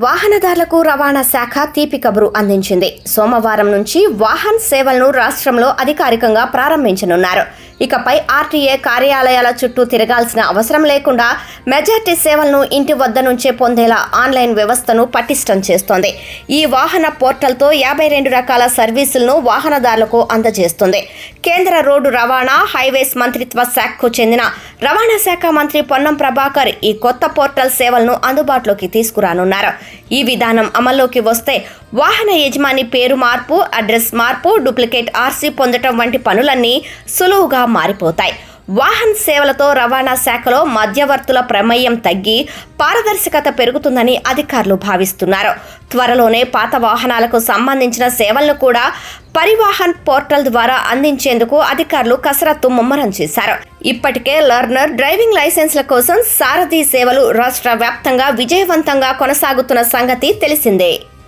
వాహనదారులకు రవాణా శాఖ తీపి కబురు అందించింది. సోమవారం నుంచి వాహన్ సేవలను రాష్ట్రంలో అధికారికంగా ప్రారంభించనున్నారు. ఇకపై ఆర్టీఏ కార్యాలయాల చుట్టూ తిరగాల్సిన అవసరం లేకుండా మెజార్టీ సేవలను ఇంటి వద్ద నుంచే పొందేలా ఆన్లైన్ వ్యవస్థను పటిష్టం చేస్తోంది. ఈ వాహన పోర్టల్తో 52 రకాల సర్వీసులను వాహనదారులకు అందజేస్తుంది. కేంద్ర రోడ్డు రవాణా, హైవేస్ మంత్రిత్వ శాఖకు చెందిన రవాణా శాఖ మంత్రి పొన్నం ప్రభాకర్ ఈ కొత్త పోర్టల్ సేవలను అందుబాటులోకి తీసుకురానున్నారు. ఈ విధానం అమల్లోకి వస్తే వాహన యజమాని పేరు మార్పు, అడ్రస్ మార్పు, డూప్లికేట్ ఆర్సీ పొందటం వంటి పనులన్నీ సులువుగా మారిపోతాయి. వాహన్ సేవలతో రవాణా శాఖలో మధ్యవర్తుల ప్రమేయం తగ్గి పారదర్శకత పెరుగుతుందని అధికారులు భావిస్తున్నారు. త్వరలోనే పాత వాహనాలకు సంబంధించిన సేవలను కూడా పరివాహన్ పోర్టల్ ద్వారా అందించేందుకు అధికారులు కసరత్తు ముమ్మరం చేశారు. ఇప్పటికే లర్నర్, డ్రైవింగ్ లైసెన్స్ల కోసం సారథి సేవలు రాష్ట్ర వ్యాప్తంగా విజయవంతంగా కొనసాగుతున్న సంగతి తెలిసిందే.